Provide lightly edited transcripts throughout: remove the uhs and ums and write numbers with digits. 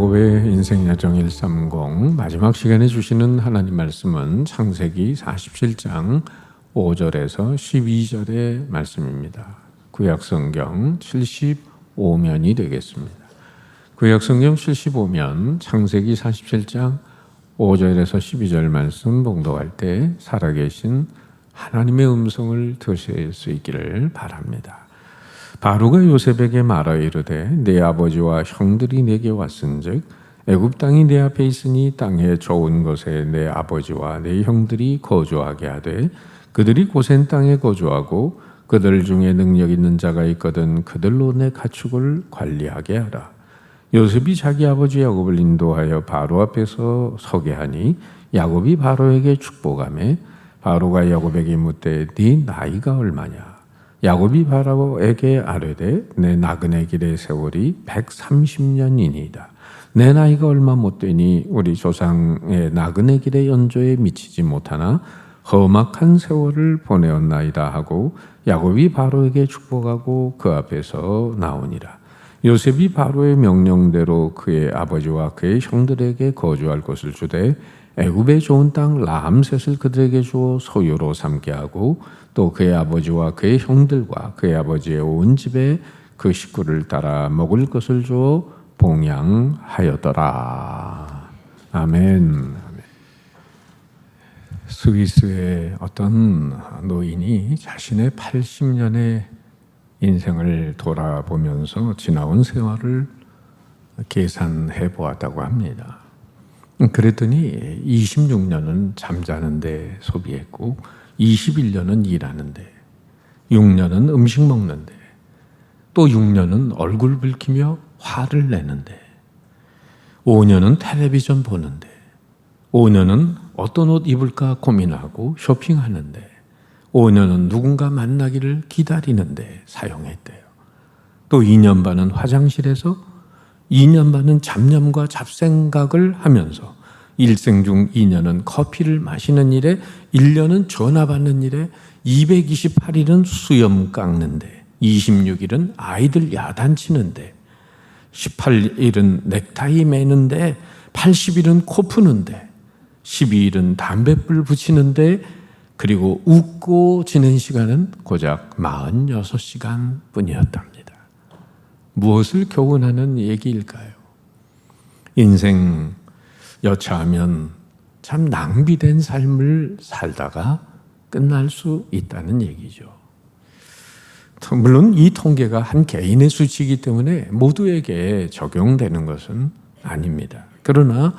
야곱의 인생여정 130 마지막 시간에 주시는 하나님 말씀은 창세기 47장 5절에서 12절의 말씀입니다. 구약성경 75면이 되겠습니다. 구약성경 75면 창세기 47장 5절에서 12절 말씀 봉독할 때 살아계신 하나님의 음성을 들으실 수 있기를 바랍니다. 바로가 요셉에게 말하 이르되 내 아버지와 형들이 내게 왔은즉 애굽 땅이 내 앞에 있으니 땅의 좋은 곳에 내 아버지와 내 형들이 거주하게 하되 그들이 고센 땅에 거주하고 그들 중에 능력 있는 자가 있거든 그들로 내 가축을 관리하게 하라. 요셉이 자기 아버지 야곱을 인도하여 바로 앞에서 서게 하니 야곱이 바로에게 축복하며 바로가 야곱에게 묻되 네 나이가 얼마냐? 야곱이 바로에게 아뢰되 내 나그네 길의 세월이 130년이니이다. 내 나이가 얼마 못되니 우리 조상의 나그네 길의 연조에 미치지 못하나 험악한 세월을 보내었나이다 하고 야곱이 바로에게 축복하고 그 앞에서 나오니라. 요셉이 바로의 명령대로 그의 아버지와 그의 형들에게 거주할 곳을 주되 애굽의 좋은 땅 라암셋을 그들에게 주어 소유로 삼게 하고 또 그의 아버지와 그의 형들과 그의 아버지의 온 집에 그 식구를 따라 먹을 것을 주어 봉양하였더라. 아멘. 스위스의 어떤 노인이 자신의 80년의 인생을 돌아보면서 지나온 세월을 계산해 보았다고 합니다. 그랬더니 26년은 잠자는 데 소비했고 21년은 일하는데 6년은 음식 먹는데 또 6년은 얼굴 붉히며 화를 내는데 5년은 텔레비전 보는데 5년은 어떤 옷 입을까 고민하고 쇼핑하는데 5년은 누군가 만나기를 기다리는데 사용했대요. 또 2년 반은 화장실에서 2년 반은 잡념과 잡생각을 하면서 일생 중 2년은 커피를 마시는 일에 1년은 전화 받는 일에 228일은 수염 깎는데 26일은 아이들 야단치는데 18일은 넥타이 매는데 80일은 코 푸는데 12일은 담뱃불 붙이는데 그리고 웃고 지낸 시간은 고작 46시간 뿐이었답니다. 무엇을 교훈하는 얘기일까요? 인생 여차하면 참 낭비된 삶을 살다가 끝날 수 있다는 얘기죠. 물론 이 통계가 한 개인의 수치이기 때문에 모두에게 적용되는 것은 아닙니다. 그러나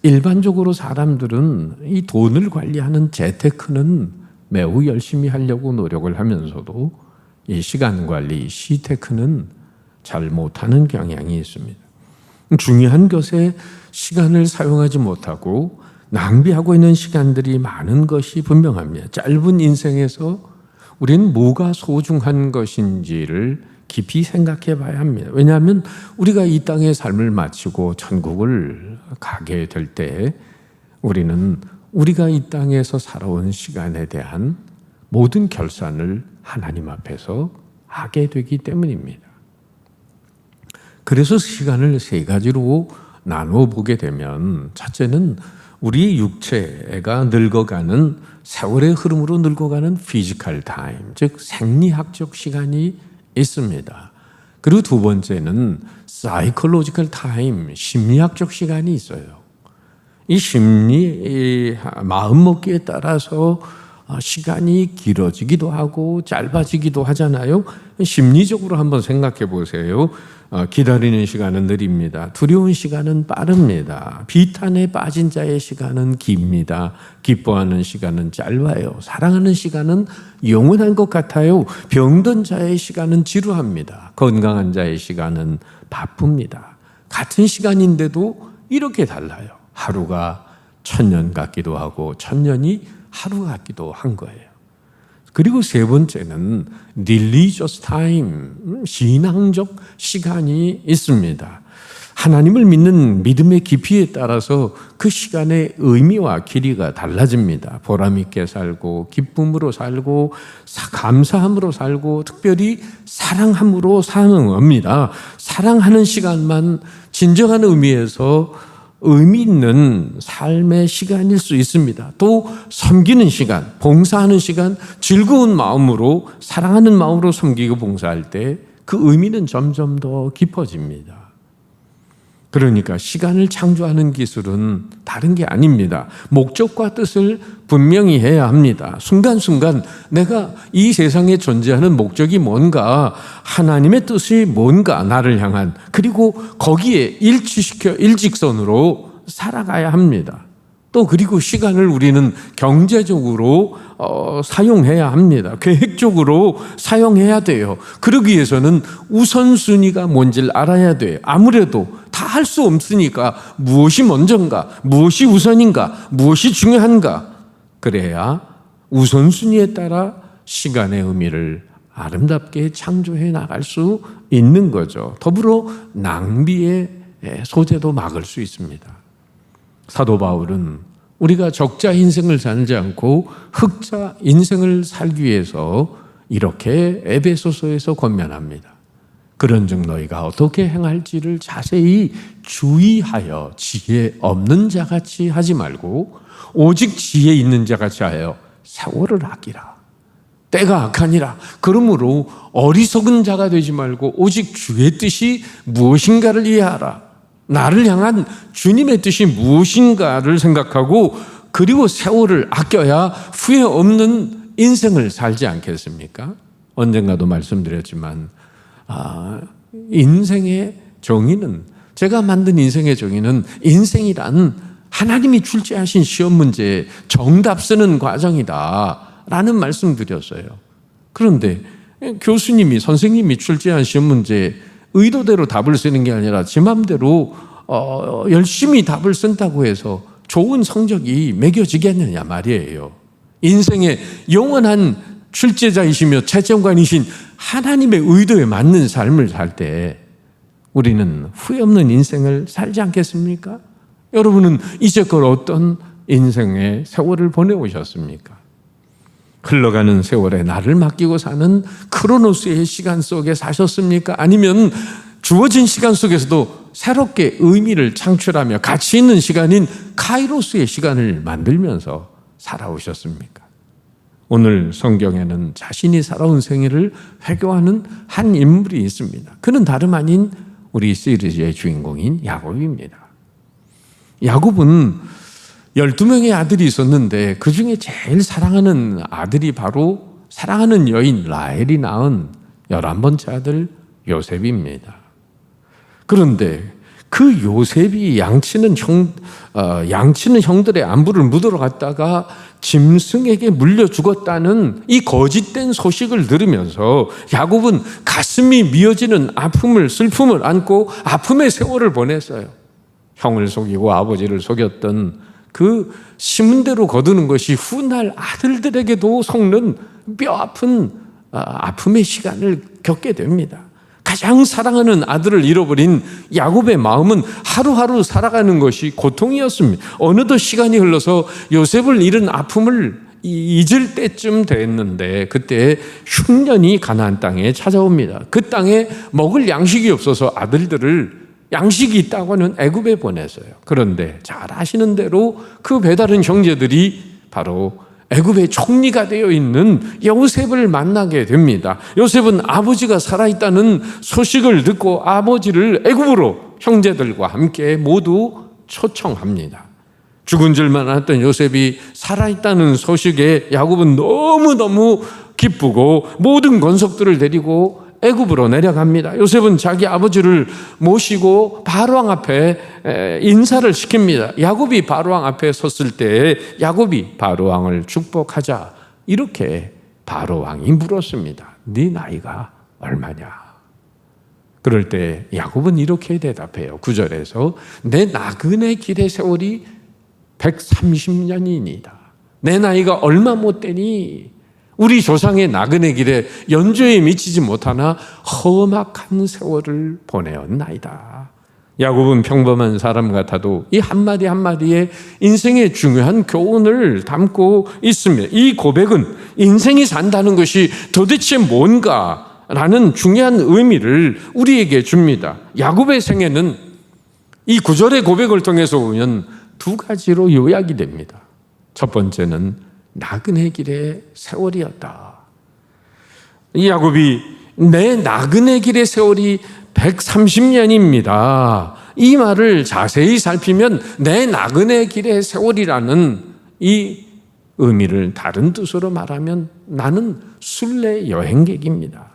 일반적으로 사람들은 이 돈을 관리하는 재테크는 매우 열심히 하려고 노력을 하면서도 이 시간 관리, 시테크는 잘 못하는 경향이 있습니다. 중요한 것에 시간을 사용하지 못하고 낭비하고 있는 시간들이 많은 것이 분명합니다. 짧은 인생에서 우리는 뭐가 소중한 것인지를 깊이 생각해 봐야 합니다. 왜냐하면 우리가 이 땅의 삶을 마치고 천국을 가게 될 때 우리는 우리가 이 땅에서 살아온 시간에 대한 모든 결산을 하나님 앞에서 하게 되기 때문입니다. 그래서 시간을 세 가지로 나누어 보게 되면 첫째는 우리 육체가 늙어가는 세월의 흐름으로 늙어가는 피지컬 타임, 즉 생리학적 시간이 있습니다. 그리고 두 번째는 사이콜로지컬 타임, 심리학적 시간이 있어요. 이 마음먹기에 따라서 시간이 길어지기도 하고 짧아지기도 하잖아요. 심리적으로 한번 생각해 보세요. 기다리는 시간은 느립니다. 두려운 시간은 빠릅니다. 비탄에 빠진 자의 시간은 깁니다. 기뻐하는 시간은 짧아요. 사랑하는 시간은 영원한 것 같아요. 병든 자의 시간은 지루합니다. 건강한 자의 시간은 바쁩니다. 같은 시간인데도 이렇게 달라요. 하루가 1000년 같기도 하고 1000년이 하루 같기도 한 거예요. 그리고 세 번째는 religious time, 신앙적 시간이 있습니다. 하나님을 믿는 믿음의 깊이에 따라서 그 시간의 의미와 길이가 달라집니다. 보람 있게 살고 기쁨으로 살고 감사함으로 살고 특별히 사랑함으로 사는 겁니다. 사랑하는 시간만 진정한 의미에서 의미 있는 삶의 시간일 수 있습니다. 또 섬기는 시간, 봉사하는 시간, 즐거운 마음으로 사랑하는 마음으로 섬기고 봉사할 때 그 의미는 점점 더 깊어집니다. 그러니까 시간을 창조하는 기술은 다른 게 아닙니다. 목적과 뜻을 분명히 해야 합니다. 순간순간 내가 이 세상에 존재하는 목적이 뭔가, 하나님의 뜻이 뭔가 나를 향한, 그리고 거기에 일직선으로 살아가야 합니다. 또 그리고 시간을 우리는 경제적으로 사용해야 합니다. 계획적으로 사용해야 돼요. 그러기 위해서는 우선순위가 뭔지를 알아야 돼요. 아무래도 다 할 수 없으니까 무엇이 먼저인가, 무엇이 우선인가, 무엇이 중요한가, 그래야 우선순위에 따라 시간의 의미를 아름답게 창조해 나갈 수 있는 거죠. 더불어 낭비의 소재도 막을 수 있습니다. 사도 바울은 우리가 적자 인생을 살지 않고 흑자 인생을 살기 위해서 이렇게 에베소서에서 권면합니다. 그런즉 너희가 어떻게 행할지를 자세히 주의하여 지혜 없는 자같이 하지 말고 오직 지혜 있는 자같이 하여 세월을 아끼라. 때가 악하니라. 그러므로 어리석은 자가 되지 말고 오직 주의 뜻이 무엇인가를 이해하라. 나를 향한 주님의 뜻이 무엇인가를 생각하고 그리고 세월을 아껴야 후회 없는 인생을 살지 않겠습니까? 언젠가도 말씀드렸지만 인생의 정의는, 제가 만든 인생의 정의는 인생이란 하나님이 출제하신 시험 문제에 정답 쓰는 과정이다 라는 말씀 드렸어요. 그런데 교수님이, 선생님이 출제한 시험 문제에 의도대로 답을 쓰는 게 아니라 제 마음대로 열심히 답을 쓴다고 해서 좋은 성적이 매겨지겠느냐 말이에요. 인생의 영원한 출제자이시며 채점관이신 하나님의 의도에 맞는 삶을 살 때 우리는 후회 없는 인생을 살지 않겠습니까? 여러분은 이제껏 어떤 인생의 세월을 보내오셨습니까? 흘러가는 세월에 나를 맡기고 사는 크로노스의 시간 속에 사셨습니까? 아니면 주어진 시간 속에서도 새롭게 의미를 창출하며 가치 있는 시간인 카이로스의 시간을 만들면서 살아오셨습니까? 오늘 성경에는 자신이 살아온 생애를 회고하는 한 인물이 있습니다. 그는 다름 아닌 우리 시리즈의 주인공인 야곱입니다. 야곱은 12명의 아들이 있었는데 그 중에 제일 사랑하는 아들이 바로 사랑하는 여인 라헬이 낳은 11번째 아들 요셉입니다. 그런데 그 요셉이 양치는 형들의 안부를 묻으러 갔다가 짐승에게 물려 죽었다는 이 거짓된 소식을 들으면서 야곱은 가슴이 미어지는 슬픔을 안고 아픔의 세월을 보냈어요. 형을 속이고 아버지를 속였던 그 심은 대로 거두는 것이 훗날 아들들에게도 속는 뼈아픈 아픔의 시간을 겪게 됩니다. 가장 사랑하는 아들을 잃어버린 야곱의 마음은 하루하루 살아가는 것이 고통이었습니다. 어느덧 시간이 흘러서 요셉을 잃은 아픔을 잊을 때쯤 됐는데 그때 흉년이 가나안 땅에 찾아옵니다. 그 땅에 먹을 양식이 없어서 아들들을 양식이 있다고 하는 애굽에 보냈어요. 그런데 잘 아시는 대로 그 배다른 형제들이 바로 애굽의 총리가 되어 있는 요셉을 만나게 됩니다. 요셉은 아버지가 살아있다는 소식을 듣고 아버지를 애굽으로 형제들과 함께 모두 초청합니다. 죽은 줄만 알았던 요셉이 살아있다는 소식에 야곱은 너무너무 기쁘고 모든 권속들을 데리고 애굽으로 내려갑니다. 요셉은 자기 아버지를 모시고 바로왕 앞에 인사를 시킵니다. 야곱이 바로왕 앞에 섰을 때 야곱이 바로왕을 축복하자 이렇게 바로왕이 물었습니다. 네 나이가 얼마냐? 그럴 때 야곱은 이렇게 대답해요. 9절에서 내 나그네 길의 세월이 130년이니이다. 내 나이가 얼마 못 되니 우리 조상의 나그네 길에 연조에 미치지 못하나 험악한 세월을 보내었나이다. 야곱은 평범한 사람 같아도 이 한마디 한마디에 인생의 중요한 교훈을 담고 있습니다. 이 고백은 인생이 산다는 것이 도대체 뭔가라는 중요한 의미를 우리에게 줍니다. 야곱의 생애는 이 구절의 고백을 통해서 보면 두 가지로 요약이 됩니다. 첫 번째는 나그네 길의 세월이었다. 이 야곱이 내 나그네 길의 세월이 130년입니다. 이 말을 자세히 살피면 내 나그네 길의 세월이라는 이 의미를 다른 뜻으로 말하면 나는 순례 여행객입니다.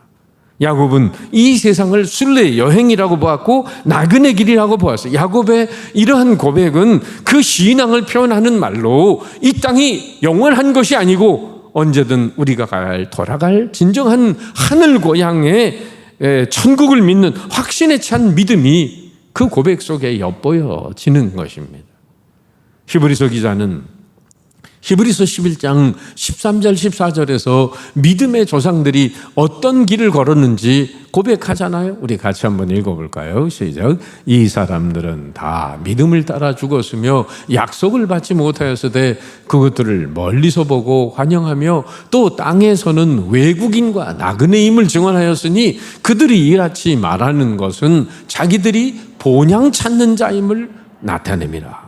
야곱은 이 세상을 순례 여행이라고 보았고 나그네 길이라고 보았어요. 야곱의 이러한 고백은 그 신앙을 표현하는 말로 이 땅이 영원한 것이 아니고 언제든 우리가 돌아갈 진정한 하늘 고향의 천국을 믿는 확신에 찬 믿음이 그 고백 속에 엿보여지는 것입니다. 히브리서 기자는 히브리서 11장 13절 14절에서 믿음의 조상들이 어떤 길을 걸었는지 고백하잖아요. 우리 같이 한번 읽어볼까요? 시작. 이 사람들은 다 믿음을 따라 죽었으며 약속을 받지 못하였으되 그것들을 멀리서 보고 환영하며 또 땅에서는 외국인과 나그네임을 증언하였으니 그들이 이같이 말하는 것은 자기들이 본향 찾는 자임을 나타냅니다.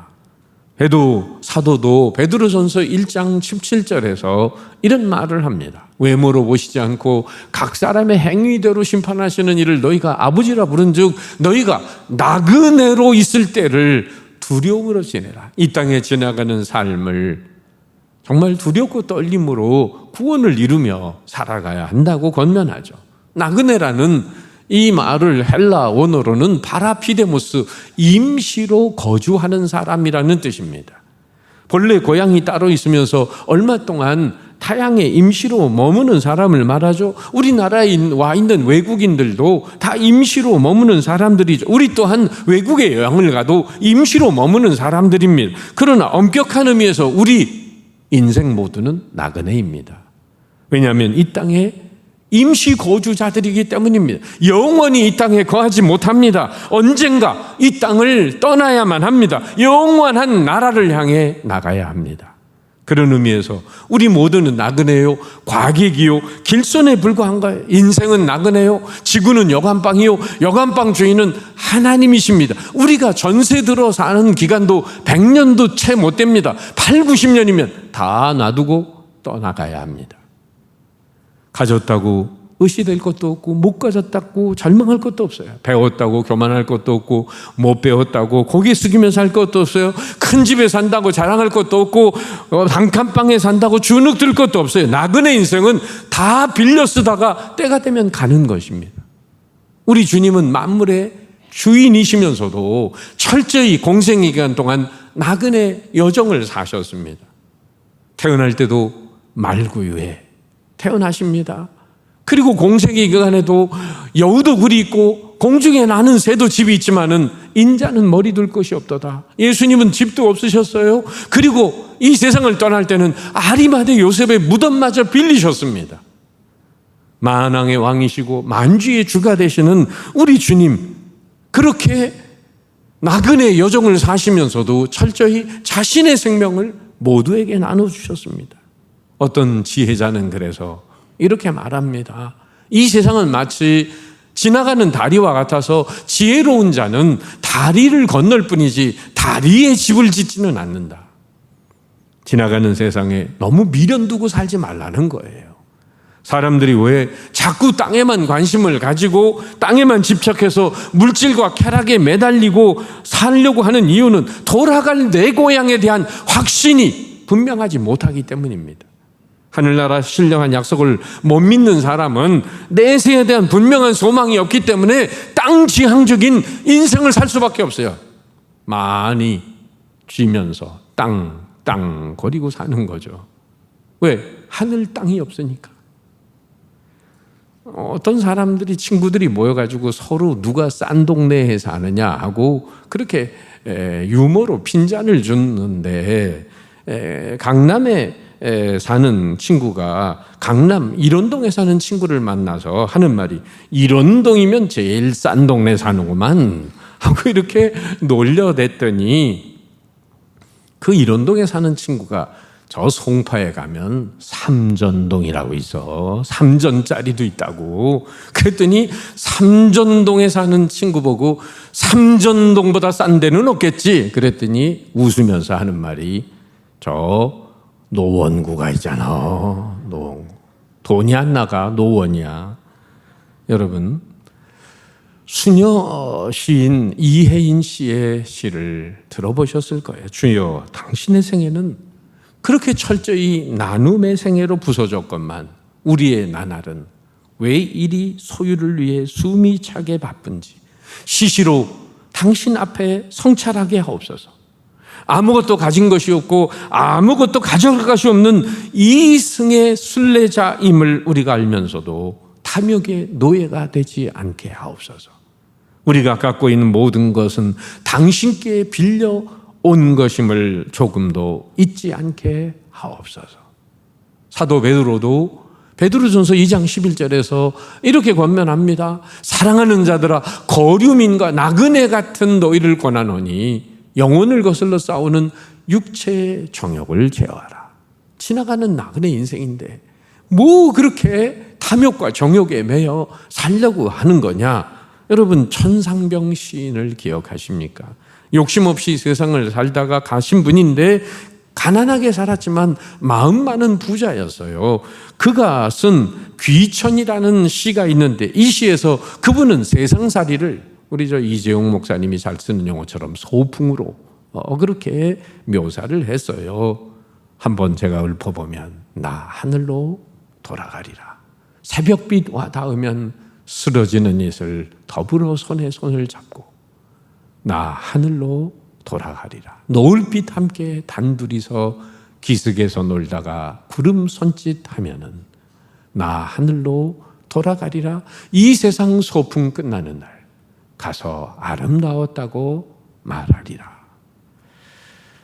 사도도 베드로전서 1장 17절에서 이런 말을 합니다. 외모로 보시지 않고 각 사람의 행위대로 심판하시는 이를 너희가 아버지라 부른즉 너희가 나그네로 있을 때를 두려움으로 지내라. 이 땅에 지나가는 삶을 정말 두렵고 떨림으로 구원을 이루며 살아가야 한다고 권면하죠. 나그네라는 이 말을 헬라 원어로는 파라피데모스, 임시로 거주하는 사람이라는 뜻입니다. 본래 고향이 따로 있으면서 얼마 동안 타향에 임시로 머무는 사람을 말하죠. 우리나라에 와 있는 외국인들도 다 임시로 머무는 사람들이죠. 우리 또한 외국에 여행을 가도 임시로 머무는 사람들입니다. 그러나 엄격한 의미에서 우리 인생 모두는 나그네입니다. 왜냐하면 이 땅에 임시 거주자들이기 때문입니다. 영원히 이 땅에 거하지 못합니다. 언젠가 이 땅을 떠나야만 합니다. 영원한 나라를 향해 나가야 합니다. 그런 의미에서 우리 모두는 나그네요, 과객이요, 길손에 불과한 거예요. 인생은 나그네요, 지구는 여관방이요, 여관방 주인은 하나님이십니다. 우리가 전세 들어 사는 기간도 100년도 채 못 됩니다. 8, 90년이면 다 놔두고 떠나가야 합니다. 가졌다고 의시될 것도 없고 못 가졌다고 절망할 것도 없어요. 배웠다고 교만할 것도 없고 못 배웠다고 고개 숙이면서 할 것도 없어요. 큰 집에 산다고 자랑할 것도 없고 단칸방에 산다고 주눅 들 것도 없어요. 나그네 인생은 다 빌려 쓰다가 때가 되면 가는 것입니다. 우리 주님은 만물의 주인이시면서도 철저히 공생의 기간 동안 나그네 여정을 사셨습니다. 태어날 때도 말구유에 태어나십니다. 그리고 공생의 기간에도 여우도 굴이 있고 공중에 나는 새도 집이 있지만은 인자는 머리 둘 것이 없도다. 예수님은 집도 없으셨어요. 그리고 이 세상을 떠날 때는 아리마대 요셉의 무덤마저 빌리셨습니다. 만왕의 왕이시고 만주의 주가 되시는 우리 주님, 그렇게 나그네 여정을 사시면서도 철저히 자신의 생명을 모두에게 나눠주셨습니다. 어떤 지혜자는 그래서 이렇게 말합니다. 이 세상은 마치 지나가는 다리와 같아서 지혜로운 자는 다리를 건널 뿐이지 다리에 집을 짓지는 않는다. 지나가는 세상에 너무 미련 두고 살지 말라는 거예요. 사람들이 왜 자꾸 땅에만 관심을 가지고 땅에만 집착해서 물질과 쾌락에 매달리고 살려고 하는 이유는 돌아갈 내 고향에 대한 확신이 분명하지 못하기 때문입니다. 하늘나라 신령한 약속을 못 믿는 사람은 내세에 대한 분명한 소망이 없기 때문에 땅지향적인 인생을 살 수밖에 없어요. 많이 쥐면서 땅 거리고 사는 거죠. 왜? 하늘 땅이 없으니까. 어떤 사람들이 친구들이 모여가지고 서로 누가 싼 동네에 사느냐 하고 그렇게 유머로 핀잔을 줬는데 강남에 사는 친구가 강남 일원동에 사는 친구를 만나서 하는 말이, 일원동이면 제일 싼 동네 사는구만 하고 이렇게 놀려댔더니 그 일원동에 사는 친구가 저 송파에 가면 삼전동이라고 있어. 3전짜리도 있다고. 그랬더니 삼전동에 사는 친구 보고 삼전동보다 싼 데는 없겠지. 그랬더니 웃으면서 하는 말이 저 노원구가 있잖아. 돈이 안 나가. 노원이야. 여러분, 수녀 시인 이혜인 씨의 시를 들어보셨을 거예요. 주여, 당신의 생애는 그렇게 철저히 나눔의 생애로 부서졌건만 우리의 나날은 왜 이리 소유를 위해 숨이 차게 바쁜지 시시로 당신 앞에 성찰하게 하옵소서. 아무것도 가진 것이 없고 아무것도 가져갈 것이 없는 이승의 순례자임을 우리가 알면서도 탐욕의 노예가 되지 않게 하옵소서. 우리가 갖고 있는 모든 것은 당신께 빌려 온 것임을 조금도 잊지 않게 하옵소서. 사도 베드로도 베드로전서 2장 11절에서 이렇게 권면합니다. 사랑하는 자들아, 거류민과 나그네 같은 너희를 권하노니 영혼을 거슬러 싸우는 육체의 정욕을 제어하라. 지나가는 나그네 인생인데 뭐 그렇게 탐욕과 정욕에 매여 살려고 하는 거냐? 여러분, 천상병 시인을 기억하십니까? 욕심 없이 세상을 살다가 가신 분인데 가난하게 살았지만 마음만은 부자였어요. 그가 쓴 귀천이라는 시가 있는데 이 시에서 그분은 세상살이를 우리 이재용 목사님이 잘 쓰는 용어처럼 소풍으로 그렇게 묘사를 했어요. 한번 제가 읊어보면 나 하늘로 돌아가리라. 새벽빛 와 닿으면 쓰러지는 이슬 더불어 손에 손을 잡고 나 하늘로 돌아가리라. 노을빛 함께 단둘이서 기슭에서 놀다가 구름 손짓하면은 나 하늘로 돌아가리라. 이 세상 소풍 끝나는 날 가서 아름다웠다고 말하리라.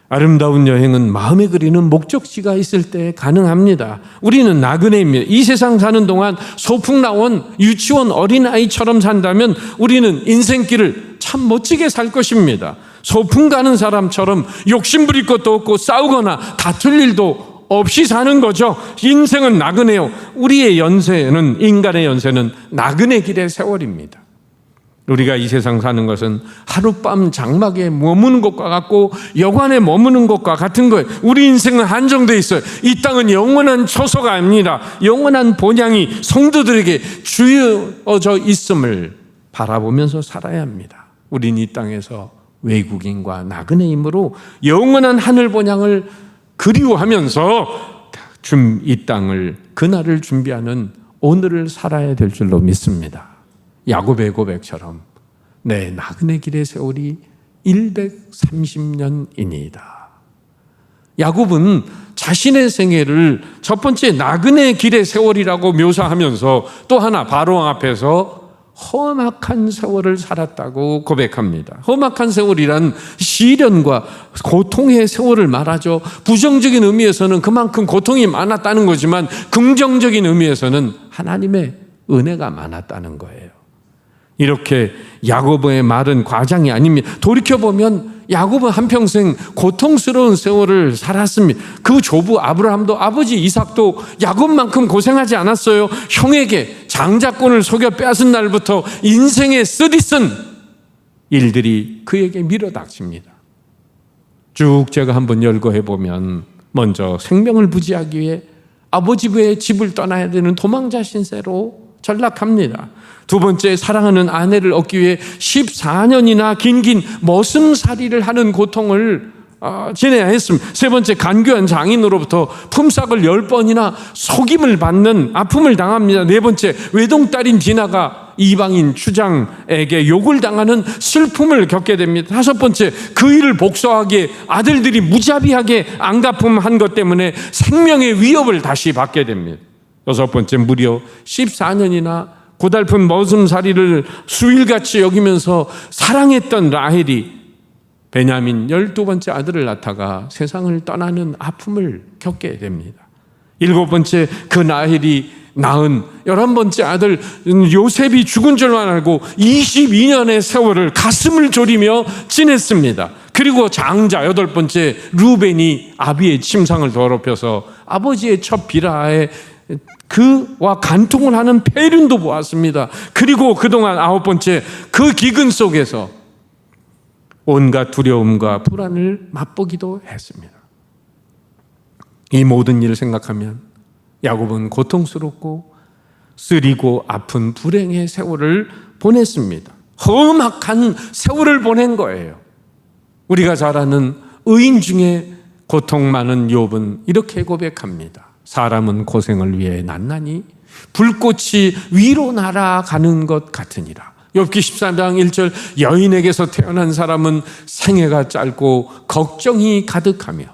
아름다운 여행은 마음에 그리는 목적지가 있을 때 가능합니다. 우리는 나그네입니다. 이 세상 사는 동안 소풍 나온 유치원 어린아이처럼 산다면 우리는 인생길을 참 멋지게 살 것입니다. 소풍 가는 사람처럼 욕심 부릴 것도 없고 싸우거나 다툴 일도 없이 사는 거죠. 인생은 나그네요. 우리의 연세는, 인간의 연세는 나그네 길의 세월입니다. 우리가 이 세상 사는 것은 하룻밤 장막에 머무는 것과 같고 여관에 머무는 것과 같은 거예요. 우리 인생은 한정되어 있어요. 이 땅은 영원한 처소가 아닙니다. 영원한 본향이 성도들에게 주어져 있음을 바라보면서 살아야 합니다. 우린 이 땅에서 외국인과 나그네이므로 영원한 하늘 본향을 그리워하면서 이 땅을, 그날을 준비하는 오늘을 살아야 될 줄로 믿습니다. 야곱의 고백처럼 내 나그네 길의 세월이 130년이니이다. 야곱은 자신의 생애를 첫 번째 나그네 길의 세월이라고 묘사하면서 또 하나 바로 앞에서 험악한 세월을 살았다고 고백합니다. 험악한 세월이란 시련과 고통의 세월을 말하죠. 부정적인 의미에서는 그만큼 고통이 많았다는 거지만 긍정적인 의미에서는 하나님의 은혜가 많았다는 거예요. 이렇게 야고보의 말은 과장이 아닙니다. 돌이켜보면 야고보는 한평생 고통스러운 세월을 살았습니다. 그 조부 아브라함도 아버지 이삭도 야곱만큼 고생하지 않았어요. 형에게 장자권을 속여 빼앗은 날부터 인생의 쓰디쓴 일들이 그에게 밀어닥칩니다. 쭉 제가 한번 열거해보면 먼저 생명을 부지하기 위해 아버지 부의 집을 떠나야 되는 도망자 신세로 전락합니다. 두 번째, 사랑하는 아내를 얻기 위해 14년이나 긴 머슴살이를 하는 고통을 지내야 했습니다. 세 번째, 간교한 장인으로부터 품삯을 10번이나 속임을 받는 아픔을 당합니다. 네 번째, 외동딸인 디나가 이방인 추장에게 욕을 당하는 슬픔을 겪게 됩니다. 다섯 번째, 그 일을 복수하기에 아들들이 무자비하게 안갚음한 것 때문에 생명의 위협을 다시 받게 됩니다. 여섯 번째, 무려 14년이나 고달픈 머슴살이를 수일같이 여기면서 사랑했던 라헬이 베냐민 12번째 아들을 낳다가 세상을 떠나는 아픔을 겪게 됩니다. 일곱 번째, 그 라헬이 낳은 11번째 아들 요셉이 죽은 줄만 알고 22년의 세월을 가슴을 졸이며 지냈습니다. 그리고 장자 8번째 루벤이 아비의 침상을 더럽혀서 아버지의 첫 비라에 그와 간통을 하는 폐륜도 보았습니다. 그리고 그동안 9번째 그 기근 속에서 온갖 두려움과 불안을 맛보기도 했습니다. 이 모든 일을 생각하면 야곱은 고통스럽고 쓰리고 아픈 불행의 세월을 보냈습니다. 험악한 세월을 보낸 거예요. 우리가 잘 아는 의인 중에 고통 많은 욥은 이렇게 고백합니다. 사람은 고생을 위해 난나니 불꽃이 위로 날아가는 것 같으니라. 욥기 13장 1절 여인에게서 태어난 사람은 생애가 짧고 걱정이 가득하며,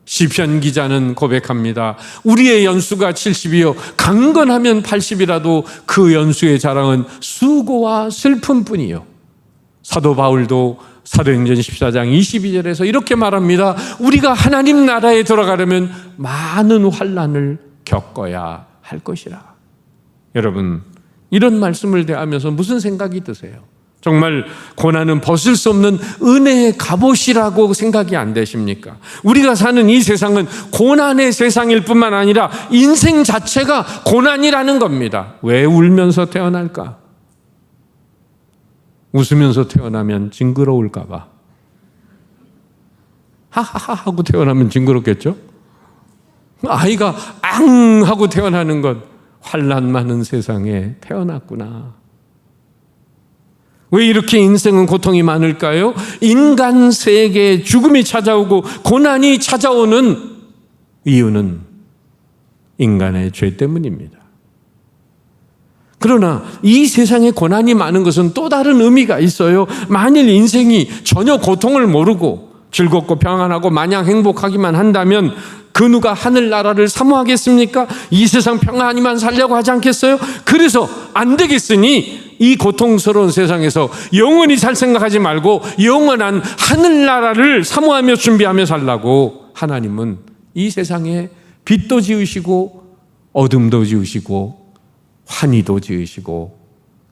시편 기자는 고백합니다. 우리의 연수가 70이요 강건하면 80이라도 그 연수의 자랑은 수고와 슬픔뿐이요. 사도 바울도 사도행전 14장 22절에서 이렇게 말합니다. 우리가 하나님 나라에 들어가려면 많은 환난을 겪어야 할 것이라. 여러분, 이런 말씀을 대하면서 무슨 생각이 드세요? 정말 고난은 벗을 수 없는 은혜의 갑옷이라고 생각이 안 되십니까? 우리가 사는 이 세상은 고난의 세상일 뿐만 아니라 인생 자체가 고난이라는 겁니다. 왜 울면서 태어날까? 웃으면서 태어나면 징그러울까 봐. 하하하 하고 태어나면 징그럽겠죠? 아이가 앙 하고 태어나는 것, 환난 많은 세상에 태어났구나. 왜 이렇게 인생은 고통이 많을까요? 인간 세계에 죽음이 찾아오고 고난이 찾아오는 이유는 인간의 죄 때문입니다. 그러나 이 세상에 고난이 많은 것은 또 다른 의미가 있어요. 만일 인생이 전혀 고통을 모르고 즐겁고 평안하고 마냥 행복하기만 한다면 그 누가 하늘나라를 사모하겠습니까? 이 세상 평안히만 살려고 하지 않겠어요? 그래서 안 되겠으니 이 고통스러운 세상에서 영원히 살 생각하지 말고 영원한 하늘나라를 사모하며 준비하며 살라고 하나님은 이 세상에 빛도 지으시고 어둠도 지으시고 환희도 지으시고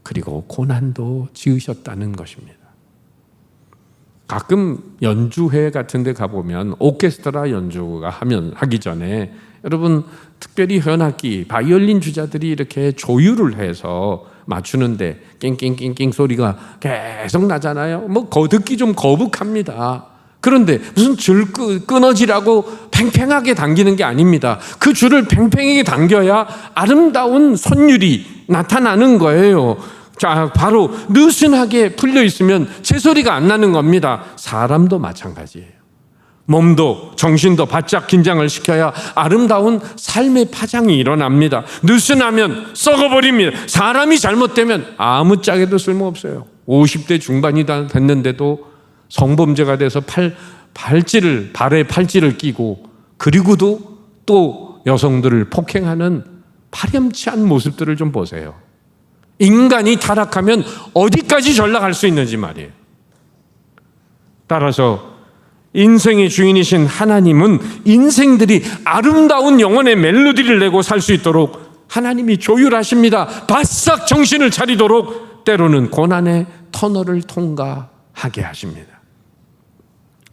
그리고 고난도 지으셨다는 것입니다. 가끔 연주회 같은 데 가보면 오케스트라 연주가 하기 전에 여러분 특별히 현악기, 바이올린 주자들이 이렇게 조율을 해서 맞추는데 낑낑낑낑 소리가 계속 나잖아요. 뭐 듣기 좀 거북합니다. 그런데 무슨 줄 끊어지라고 팽팽하게 당기는 게 아닙니다. 그 줄을 팽팽하게 당겨야 아름다운 선율이 나타나는 거예요. 자, 바로 느슨하게 풀려 있으면 제 소리가 안 나는 겁니다. 사람도 마찬가지예요. 몸도 정신도 바짝 긴장을 시켜야 아름다운 삶의 파장이 일어납니다. 느슨하면 썩어버립니다. 사람이 잘못되면 아무짝에도 쓸모없어요. 50대 중반이 됐는데도 성범죄가 돼서 발에 팔찌를 끼고 그리고도 또 여성들을 폭행하는 파렴치한 모습들을 좀 보세요. 인간이 타락하면 어디까지 전락할 수 있는지 말이에요. 따라서 인생의 주인이신 하나님은 인생들이 아름다운 영혼의 멜로디를 내고 살 수 있도록 하나님이 조율하십니다. 바싹 정신을 차리도록 때로는 고난의 터널을 통과하게 하십니다.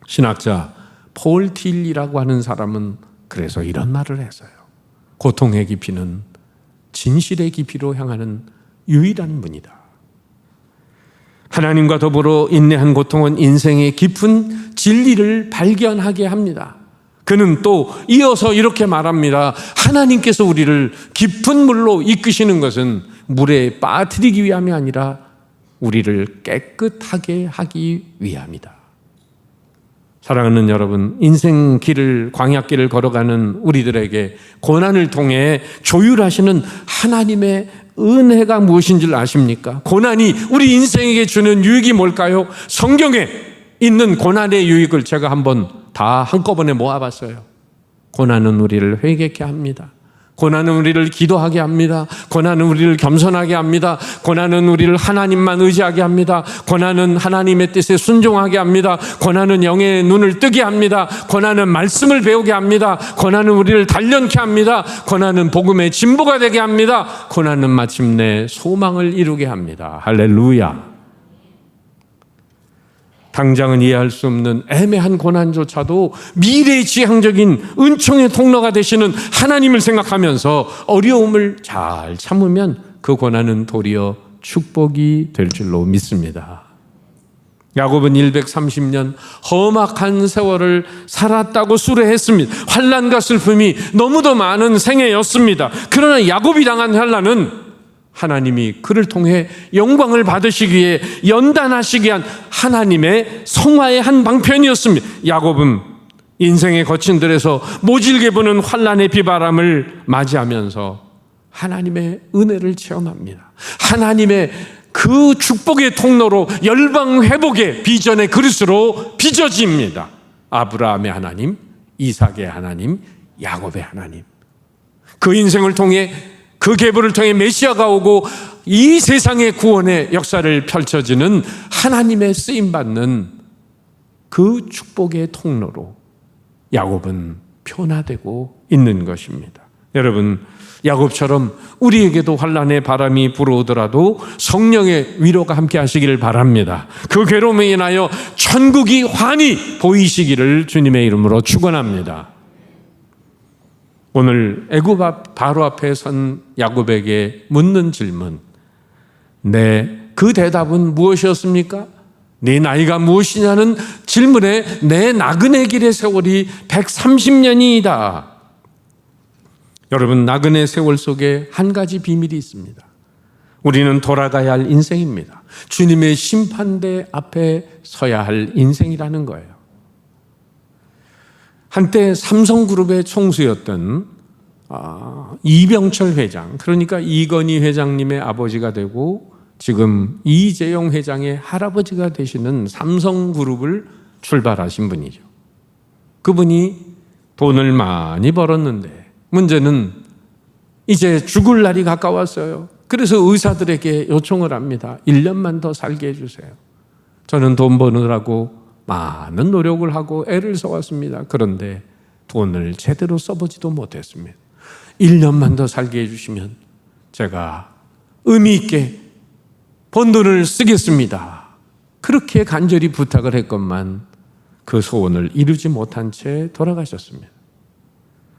신학자 폴 틸리라고 하는 사람은 그래서 이런 말을 했어요. 고통의 깊이는 진실의 깊이로 향하는 유일한 문이다. 하나님과 더불어 인내한 고통은 인생의 깊은 진리를 발견하게 합니다. 그는 또 이어서 이렇게 말합니다. 하나님께서 우리를 깊은 물로 이끄시는 것은 물에 빠뜨리기 위함이 아니라 우리를 깨끗하게 하기 위함이다. 사랑하는 여러분, 인생 길을, 광야길을 걸어가는 우리들에게 고난을 통해 조율하시는 하나님의 은혜가 무엇인 줄 아십니까? 고난이 우리 인생에게 주는 유익이 뭘까요? 성경에 있는 고난의 유익을 제가 한번 다 한꺼번에 모아봤어요. 고난은 우리를 회개케 합니다. 고난은 우리를 기도하게 합니다. 고난은 우리를 겸손하게 합니다. 고난은 우리를 하나님만 의지하게 합니다. 고난은 하나님의 뜻에 순종하게 합니다. 고난은 영의 눈을 뜨게 합니다. 고난은 말씀을 배우게 합니다. 고난은 우리를 단련케 합니다. 고난은 복음의 진보가 되게 합니다. 고난은 마침내 소망을 이루게 합니다. 할렐루야. 당장은 이해할 수 없는 애매한 고난조차도 미래지향적인 은총의 통로가 되시는 하나님을 생각하면서 어려움을 잘 참으면 그 고난은 도리어 축복이 될 줄로 믿습니다. 야곱은 130년 험악한 세월을 살았다고 수레했습니다. 환난과 슬픔이 너무도 많은 생애였습니다. 그러나 야곱이 당한 환난은 하나님이 그를 통해 영광을 받으시기 위해 연단하시기 위한 하나님의 성화의 한 방편이었습니다. 야곱은 인생의 거친 들에서 모질게 부는 환난의 비바람을 맞이하면서 하나님의 은혜를 체험합니다. 하나님의 그 축복의 통로로 열방 회복의 비전의 그릇으로 빚어집니다. 아브라함의 하나님, 이삭의 하나님, 야곱의 하나님. 그 인생을 통해 그 계보를 통해 메시아가 오고 이 세상의 구원의 역사를 펼쳐지는 하나님의 쓰임받는 그 축복의 통로로 야곱은 변화되고 있는 것입니다. 여러분, 야곱처럼 우리에게도 환난의 바람이 불어오더라도 성령의 위로가 함께 하시기를 바랍니다. 그 괴로움에 인하여 천국이 환히 보이시기를 주님의 이름으로 축원합니다. 오늘 애굽 앞 바로 앞에 선 야곱에게 묻는 질문, 그 대답은 무엇이었습니까? 네 나이가 무엇이냐는 질문에 내 나그네 길의 세월이 130년이다. 여러분, 나그네 세월 속에 한 가지 비밀이 있습니다. 우리는 돌아가야 할 인생입니다. 주님의 심판대 앞에 서야 할 인생이라는 거예요. 한때 삼성그룹의 총수였던 이병철 회장, 그러니까 이건희 회장님의 아버지가 되고 지금 이재용 회장의 할아버지가 되시는 삼성그룹을 출발하신 분이죠. 그분이 돈을 많이 벌었는데 문제는 이제 죽을 날이 가까웠어요. 그래서 의사들에게 요청을 합니다. 1년만 더 살게 해주세요. 저는 돈 버느라고 많은 노력을 하고 애를 써왔습니다. 그런데 돈을 제대로 써보지도 못했습니다. 1년만 더 살게 해주시면 제가 의미 있게 번 돈을 쓰겠습니다. 그렇게 간절히 부탁을 했건만 그 소원을 이루지 못한 채 돌아가셨습니다.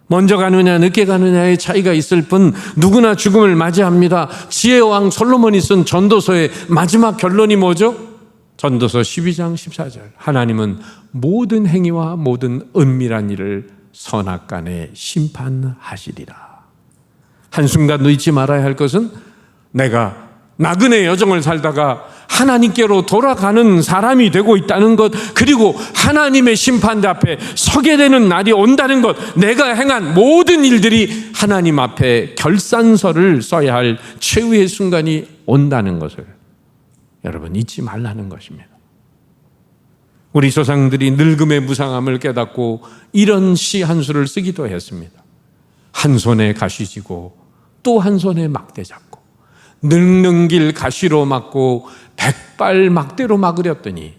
먼저 가느냐 늦게 가느냐의 차이가 있을 뿐 누구나 죽음을 맞이합니다. 지혜의 왕 솔로몬이 쓴 전도서의 마지막 결론이 뭐죠? 전도서 12장 14절. 하나님은 모든 행위와 모든 은밀한 일을 선악간에 심판하시리라. 한순간도 잊지 말아야 할 것은 내가 나그네 여정을 살다가 하나님께로 돌아가는 사람이 되고 있다는 것, 그리고 하나님의 심판대 앞에 서게 되는 날이 온다는 것, 내가 행한 모든 일들이 하나님 앞에 결산서를 써야 할 최후의 순간이 온다는 것을 여러분 잊지 말라는 것입니다. 우리 조상들이 늙음의 무상함을 깨닫고 이런 시 한 수를 쓰기도 했습니다. 한 손에 가시 쥐고 또 한 손에 막대 잡고 늙는 길 가시로 막고 백발 막대로 막으렸더니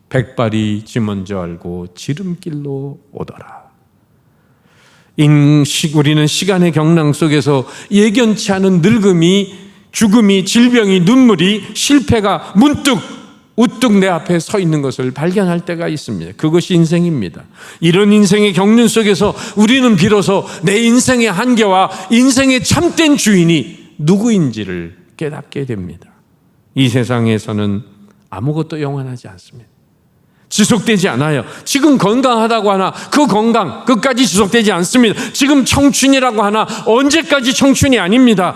백발이 지 먼저 알고 지름길로 오더라. 우리는 시간의 경랑 속에서 예견치 않은 늙음이, 죽음이, 질병이, 눈물이, 실패가 문득 우뚝 내 앞에 서 있는 것을 발견할 때가 있습니다. 그것이 인생입니다. 이런 인생의 경륜 속에서 우리는 비로소 내 인생의 한계와 인생의 참된 주인이 누구인지를 깨닫게 됩니다. 이 세상에서는 아무것도 영원하지 않습니다. 지속되지 않아요. 지금 건강하다고 하나 그 건강 끝까지 지속되지 않습니다. 지금 청춘이라고 하나 언제까지 청춘이 아닙니다.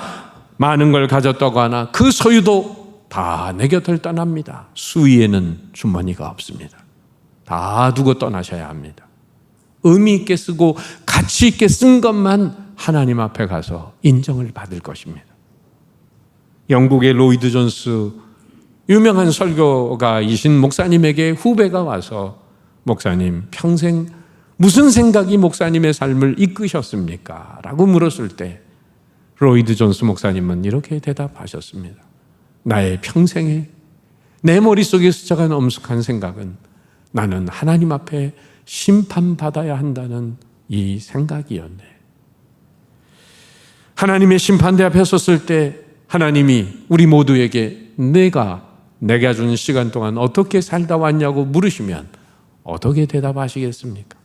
많은 걸 가졌다고 하나 그 소유도 다 내 곁을 떠납니다. 수위에는 주머니가 없습니다. 다 두고 떠나셔야 합니다. 의미 있게 쓰고 가치 있게 쓴 것만 하나님 앞에 가서 인정을 받을 것입니다. 영국의 로이드 존스 유명한 설교가이신 목사님에게 후배가 와서 목사님 평생 무슨 생각이 목사님의 삶을 이끄셨습니까? 라고 물었을 때 로이드 존스 목사님은 이렇게 대답하셨습니다. 나의 평생에 내 머릿속에 스쳐간 엄숙한 생각은 나는 하나님 앞에 심판받아야 한다는 이 생각이었네. 하나님의 심판대 앞에 섰을 때 하나님이 우리 모두에게 내가 준 시간 동안 어떻게 살다 왔냐고 물으시면 어떻게 대답하시겠습니까?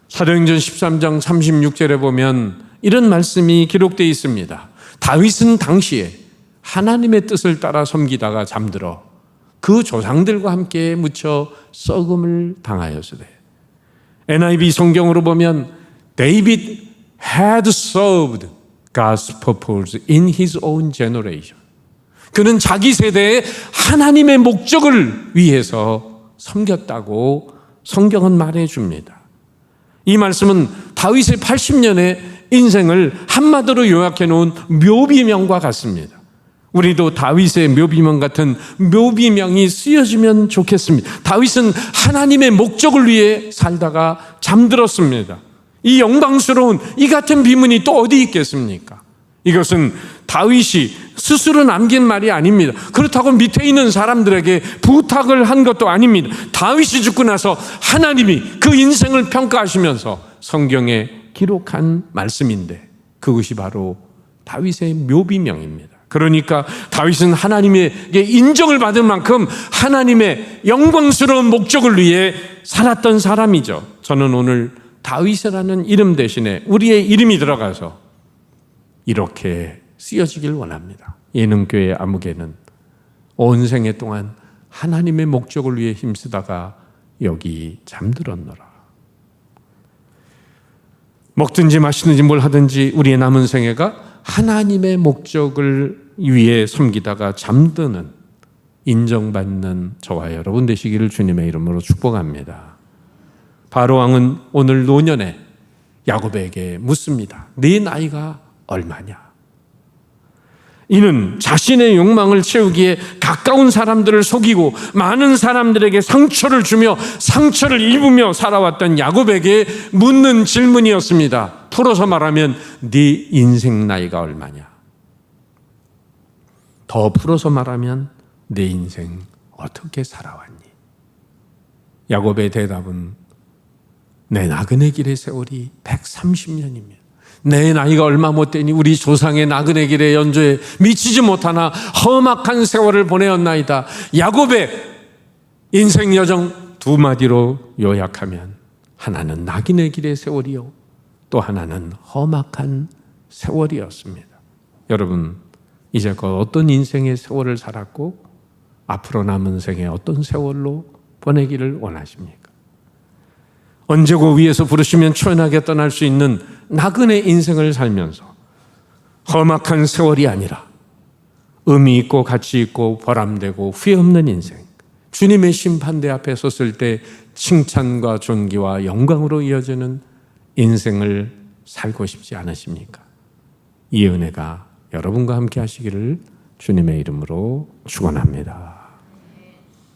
사도행전 13장 36절에 보면 이런 말씀이 기록되어 있습니다. 다윗은 당시에 하나님의 뜻을 따라 섬기다가 잠들어 그 조상들과 함께 묻혀 썩음을 당하였으되, NIV 성경으로 보면 David had served God's purpose in his own generation. 그는 자기 세대에 하나님의 목적을 위해서 섬겼다고 성경은 말해줍니다. 이 말씀은 다윗의 80년의 인생을 한마디로 요약해 놓은 묘비명과 같습니다. 우리도 다윗의 묘비명 같은 묘비명이 쓰여지면 좋겠습니다. 다윗은 하나님의 목적을 위해 살다가 잠들었습니다. 이 영광스러운 이 같은 비문이 또 어디 있겠습니까? 이것은 다윗이 스스로 남긴 말이 아닙니다. 그렇다고 밑에 있는 사람들에게 부탁을 한 것도 아닙니다. 다윗이 죽고 나서 하나님이 그 인생을 평가하시면서 성경에 기록한 말씀인데 그것이 바로 다윗의 묘비명입니다. 그러니까 다윗은 하나님에게 인정을 받을 만큼 하나님의 영광스러운 목적을 위해 살았던 사람이죠. 저는 오늘 다윗이라는 이름 대신에 우리의 이름이 들어가서 이렇게 쓰여지길 원합니다. 예능교회 아무개는 온 생애 동안 하나님의 목적을 위해 힘쓰다가 여기 잠들었노라. 먹든지 마시든지 뭘 하든지 우리의 남은 생애가 하나님의 목적을 위해 섬기다가 잠드는, 인정받는 저와 여러분 되시기를 주님의 이름으로 축복합니다. 바로왕은 오늘 노년에 야곱에게 묻습니다. 네 나이가 얼마냐? 이는 자신의 욕망을 채우기에 가까운 사람들을 속이고 많은 사람들에게 상처를 주며 상처를 입으며 살아왔던 야곱에게 묻는 질문이었습니다. 풀어서 말하면 네 인생 나이가 얼마냐? 더 풀어서 말하면 내 인생 어떻게 살아왔니? 야곱의 대답은 내 나그네 길의 세월이 130년입니다. 내 나이가 얼마 못 되니 우리 조상의 나그네 길의 연조에 미치지 못하나 험악한 세월을 보내었나이다. 야곱의 인생 여정 두 마디로 요약하면 하나는 나그네 길의 세월이요, 또 하나는 험악한 세월이었습니다. 여러분, 이제껏 어떤 인생의 세월을 살았고 앞으로 남은 생에 어떤 세월로 보내기를 원하십니까? 언제고 위에서 부르시면 초연하게 떠날 수 있는 나그네 인생을 살면서 험악한 세월이 아니라 의미 있고 가치 있고 보람되고 후회 없는 인생, 주님의 심판대 앞에 섰을 때 칭찬과 존귀와 영광으로 이어지는 인생을 살고 싶지 않으십니까? 이 은혜가 여러분과 함께 하시기를 주님의 이름으로 축원합니다.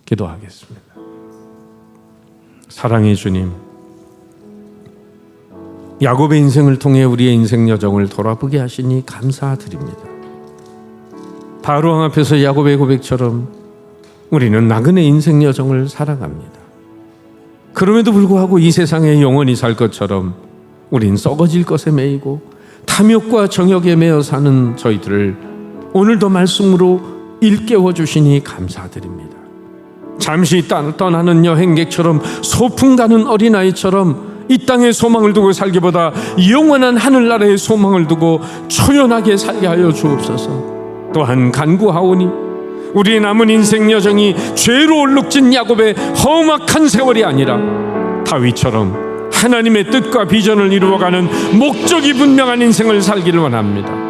기도하겠습니다. 사랑의 주님, 야곱의 인생을 통해 우리의 인생 여정을 돌아보게 하시니 감사드립니다. 바로왕 앞에서 야곱의 고백처럼 우리는 나그네 인생 여정을 살아갑니다. 그럼에도 불구하고 이 세상에 영원히 살 것처럼 우린 썩어질 것에 매이고 탐욕과 정욕에 매여 사는 저희들을 오늘도 말씀으로 일깨워 주시니 감사드립니다. 잠시 떠나는 여행객처럼 소풍 가는 어린아이처럼 이 땅에 소망을 두고 살기보다 영원한 하늘나라에 소망을 두고 초연하게 살게 하여 주옵소서. 또한 간구하오니 우리의 남은 인생 여정이 죄로 얼룩진 야곱의 험악한 세월이 아니라 다윗처럼 하나님의 뜻과 비전을 이루어가는 목적이 분명한 인생을 살기를 원합니다.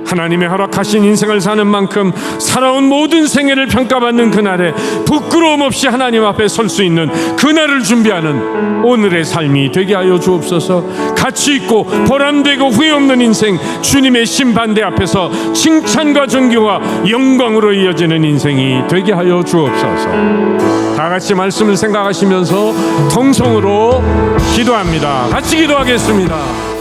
하나님의 허락하신 인생을 사는 만큼 살아온 모든 생애를 평가받는 그날에 부끄러움 없이 하나님 앞에 설 수 있는 그날을 준비하는 오늘의 삶이 되게 하여 주옵소서. 가치 있고 보람되고 후회 없는 인생, 주님의 심판대 앞에서 칭찬과 존경과 영광으로 이어지는 인생이 되게 하여 주옵소서. 다 같이 말씀을 생각하시면서 통성으로 기도합니다. 같이 기도하겠습니다.